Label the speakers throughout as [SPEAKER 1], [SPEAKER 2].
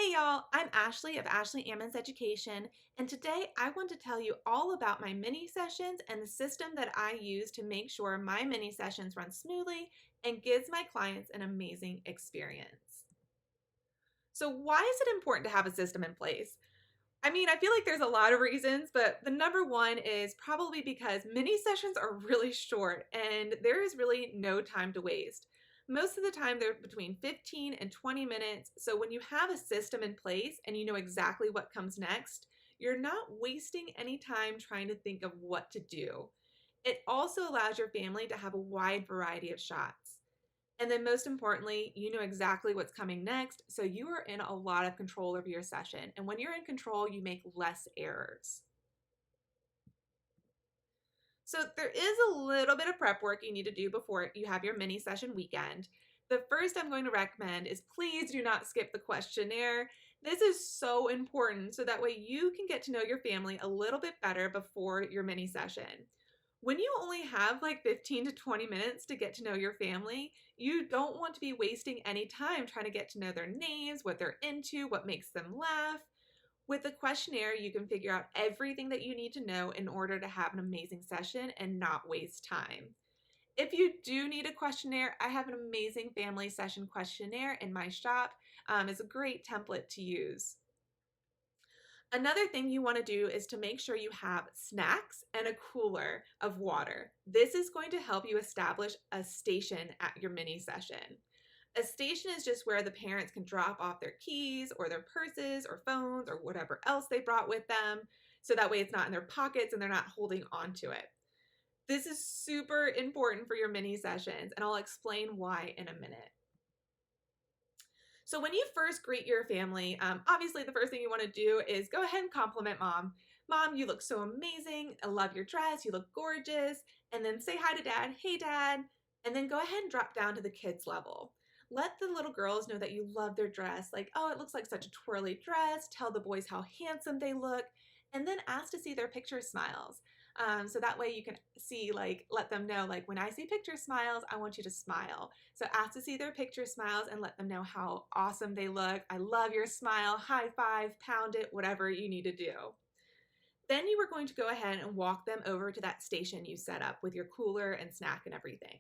[SPEAKER 1] Hey y'all, I'm Ashley of Ammons Education, and today I want to tell you all about my mini sessions and the system that I use to make sure my mini sessions run smoothly and gives my clients an amazing experience. So why is it important to have a system in place? I feel like there's a lot of reasons, but the number one is probably because mini sessions are really short and there is really no time to waste. Most of the time, they're between 15 and 20 minutes. So when you have a system in place and you know exactly what comes next, you're not wasting any time trying to think of what to do. It also allows your family to have a wide variety of shots. And then most importantly, you know exactly what's coming next, so you are in a lot of control over your session. And when you're in control, you make less errors. So there is a little bit of prep work you need to do before you have your mini session weekend. The first I'm going to recommend is please do not skip the questionnaire. This is so important so that way you can get to know your family a little bit better before your mini session. When you only have like 15 to 20 minutes to get to know your family, you don't want to be wasting any time trying to get to know their names, what they're into, what makes them laugh. With the questionnaire, you can figure out everything that you need to know in order to have an amazing session and not waste time. If you do need a questionnaire, I have an amazing family session questionnaire in my shop. It's a great template to use. Another thing you want to do is to make sure you have snacks and a cooler of water. This is going to help you establish a station at your mini session. A station is just where the parents can drop off their keys or their purses or phones or whatever else they brought with them, so that way it's not in their pockets and they're not holding on to it. This is super important for your mini sessions, and I'll explain why in a minute. So when you first greet your family, obviously the first thing you want to do is go ahead and compliment mom. Mom, you look so amazing. I love your dress. You look gorgeous. And then say hi to dad. Hey, dad. And then go ahead and drop down to the kids level. Let the little girls know that you love their dress. Like, oh, it looks like such a twirly dress. Tell the boys how handsome they look. And then ask to see their picture smiles. So that way you can see, like, let them know, like, when I see picture smiles, I want you to smile. So ask to see their picture smiles and let them know how awesome they look. I love your smile. High five, pound it, whatever you need to do. Then you are going to go ahead and walk them over to that station you set up with your cooler and snack and everything.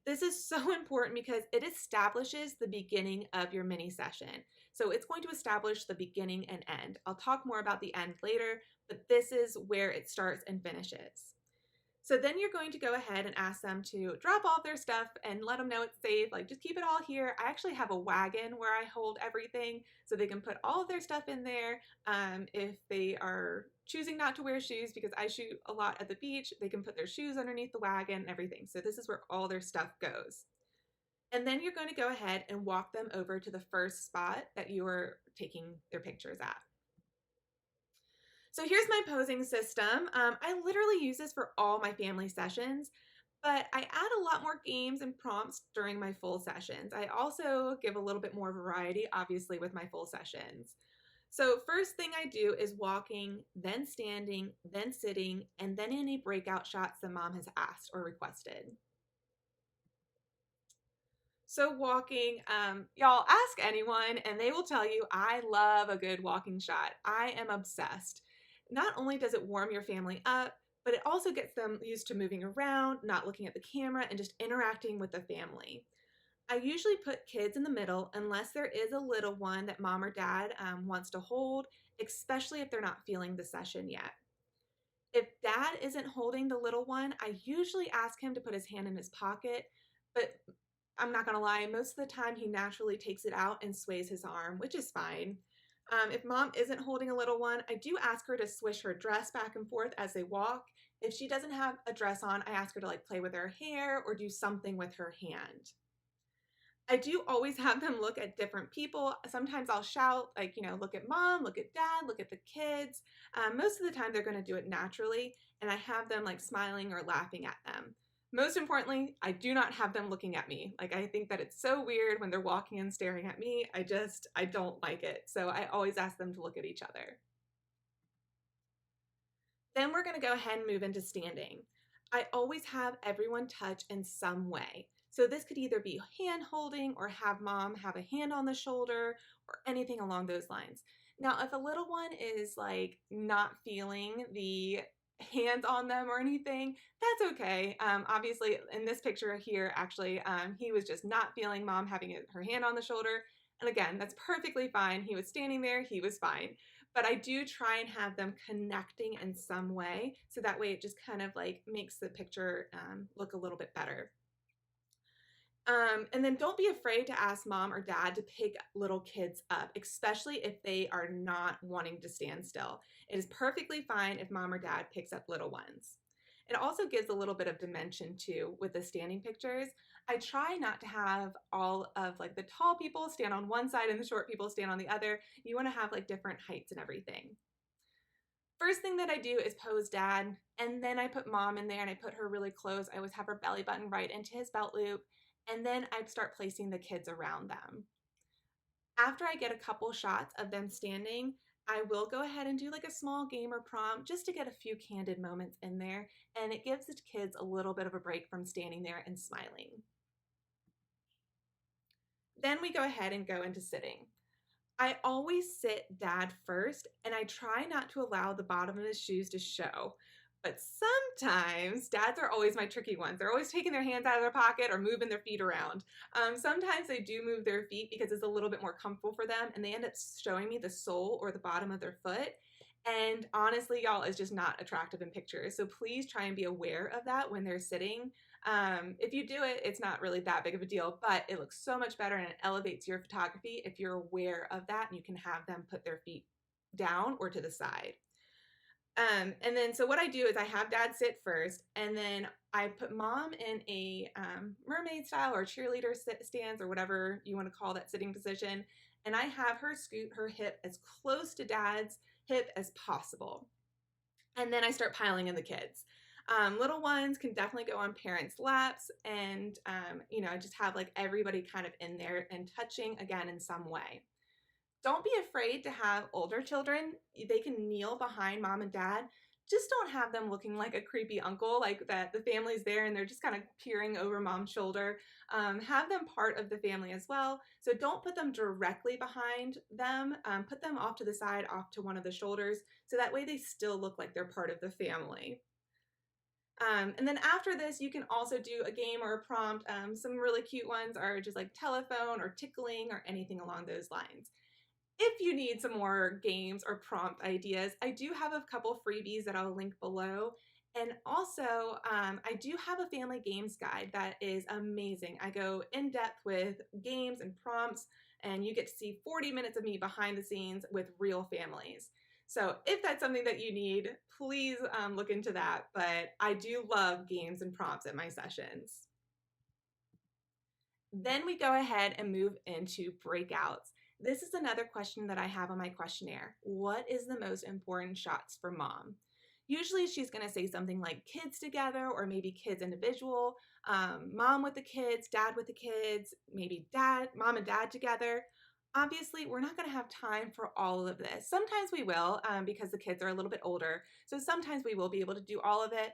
[SPEAKER 1] This is so important because it establishes the beginning of your mini session. So it's going to establish the beginning and end. I'll talk more about the end later, but this is where it starts and finishes. So then you're going to go ahead and ask them to drop all their stuff and let them know it's safe. Like, just keep it all here. I actually have a wagon where I hold everything so they can put all of their stuff in there. If they are choosing not to wear shoes, because I shoot a lot at the beach, they can put their shoes underneath the wagon and everything. So this is where all their stuff goes. And then you're going to go ahead and walk them over to the first spot that you are taking their pictures at. So here's my posing system. I literally use this for all my family sessions, but I add a lot more games and prompts during my full sessions. I also give a little bit more variety, obviously, with my full sessions. So first thing I do is walking, then standing, then sitting, and then any breakout shots that mom has asked or requested. So walking, y'all ask anyone and they will tell you I love a good walking shot. I am obsessed. Not only does it warm your family up, but it also gets them used to moving around, not looking at the camera, and just interacting with the family. I usually put kids in the middle unless there is a little one that mom or dad wants to hold, especially if they're not feeling the session yet. If dad isn't holding the little one, I usually ask him to put his hand in his pocket, but I'm not gonna lie, most of the time he naturally takes it out and sways his arm, which is fine. If mom isn't holding a little one, I do ask her to swish her dress back and forth as they walk. If she doesn't have a dress on, I ask her to like play with her hair or do something with her hand. I do always have them look at different people. Sometimes I'll shout, like, look at mom, look at dad, look at the kids. Most of the time they're gonna do it naturally, and I have them like smiling or laughing at them. Most importantly, I do not have them looking at me. Like, I think that it's so weird when they're walking and staring at me. I don't like it. So I always ask them to look at each other. Then we're gonna go ahead and move into standing. I always have everyone touch in some way. So this could either be hand holding or have mom have a hand on the shoulder or anything along those lines. Now, if a little one is like not feeling the hands on them or anything, that's okay. Obviously, in this picture here, actually, he was just not feeling mom having her hand on the shoulder. And again, that's perfectly fine. He was standing there, he was fine. But I do try and have them connecting in some way. So that way it just kind of like makes the picture look a little bit better. And then don't be afraid to ask mom or dad to pick little kids up, especially if they are not wanting to stand still. It is perfectly fine if mom or dad picks up little ones. It also gives a little bit of dimension too with the standing pictures. I try not to have all of like the tall people stand on one side and the short people stand on the other. You want to have like different heights and everything. First thing that I do is pose dad, and then I put mom in there and I put her really close. I always have her belly button right into his belt loop, and then I start placing the kids around them. After I get a couple shots of them standing, I will go ahead and do like a small game or prompt just to get a few candid moments in there, and it gives the kids a little bit of a break from standing there and smiling. Then we go ahead and go into sitting. I always sit dad first, and I try not to allow the bottom of his shoes to show. But sometimes dads are always my tricky ones. They're always taking their hands out of their pocket or moving their feet around. Sometimes they do move their feet because it's a little bit more comfortable for them, and they end up showing me the sole or the bottom of their foot. And honestly, y'all, it's just not attractive in pictures. So please try and be aware of that when they're sitting. If you do it, it's not really that big of a deal, but it looks so much better and it elevates your photography if you're aware of that and you can have them put their feet down or to the side. And then, so what I do is I have dad sit first, and then I put mom in a mermaid style or cheerleader stance or whatever you want to call that sitting position. And I have her scoot her hip as close to dad's hip as possible. And then I start piling in the kids. Little ones can definitely go on parents' laps, and I just have like everybody kind of in there and touching again in some way. Don't be afraid to have older children. They can kneel behind mom and dad. Just don't have them looking like a creepy uncle, like that the family's there and they're just kind of peering over mom's shoulder. Have them part of the family as well. So don't put them directly behind them. Put them off to the side, off to one of the shoulders, so that way they still look like they're part of the family. And then after this, you can also do a game or a prompt. Some really cute ones are just like telephone or tickling or anything along those lines. If you need some more games or prompt ideas, I do have a couple freebies that I'll link below. And also, I do have a family games guide that is amazing. I go in depth with games and prompts, and you get to see 40 minutes of me behind the scenes with real families. So if that's something that you need, please look into that. But I do love games and prompts at my sessions. Then we go ahead and move into breakouts. This is another question that I have on my questionnaire. What is the most important shots for mom? Usually she's going to say something like kids together or maybe kids individual, mom with the kids, dad with the kids, maybe mom and dad together. Obviously, we're not going to have time for all of this. Sometimes we will because the kids are a little bit older. So sometimes we will be able to do all of it.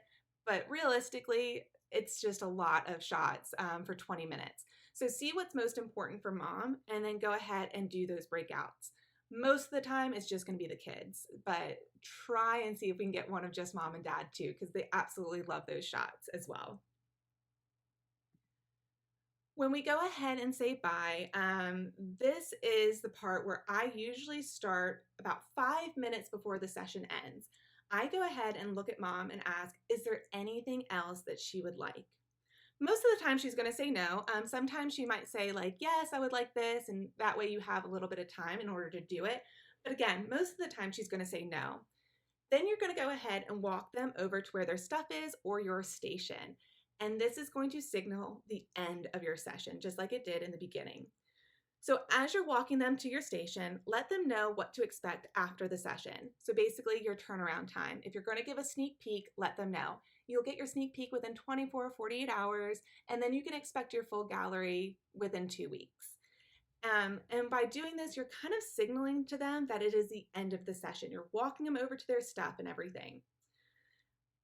[SPEAKER 1] But realistically, it's just a lot of shots for 20 minutes. So see what's most important for mom and then go ahead and do those breakouts. Most of the time, it's just going to be the kids, but try and see if we can get one of just mom and dad too, because they absolutely love those shots as well. When we go ahead and say bye, this is the part where I usually start about 5 minutes before the session ends. I go ahead and look at mom and ask, is there anything else that she would like? Most of the time she's going to say no. Sometimes she might say like, yes, I would like this. And that way you have a little bit of time in order to do it. But again, most of the time she's going to say no. Then you're going to go ahead and walk them over to where their stuff is or your station. And this is going to signal the end of your session, just like it did in the beginning. So as you're walking them to your station, let them know what to expect after the session. So basically your turnaround time. If you're going to give a sneak peek, let them know. You'll get your sneak peek within 24 or 48 hours, and then you can expect your full gallery within 2 weeks. And by doing this, you're kind of signaling to them that it is the end of the session. You're walking them over to their stuff and everything.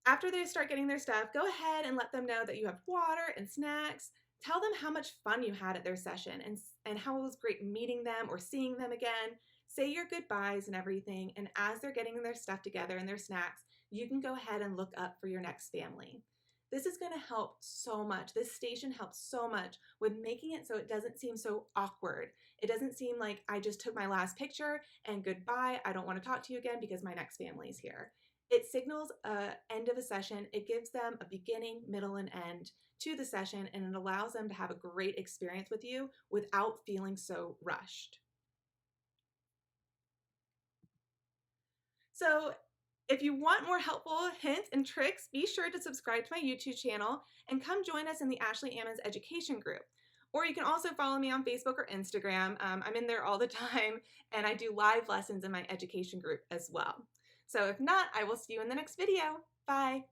[SPEAKER 1] After they start getting their stuff, go ahead and let them know that you have water and snacks. Tell them how much fun you had at their session and how it was great meeting them or seeing them again. Say your goodbyes and everything. And as they're getting their stuff together and their snacks, you can go ahead and look up for your next family. This is going to help so much. This station helps so much with making it so it doesn't seem so awkward. It doesn't seem like I just took my last picture and goodbye. I don't want to talk to you again because my next family is here. It signals an end of a session. It gives them a beginning, middle, and end to the session, and it allows them to have a great experience with you without feeling so rushed. So if you want more helpful hints and tricks, be sure to subscribe to my YouTube channel and come join us in the Ashley Ammons Education Group. Or you can also follow me on Facebook or Instagram. I'm in there all the time, and I do live lessons in my education group as well. So if not, I will see you in the next video. Bye.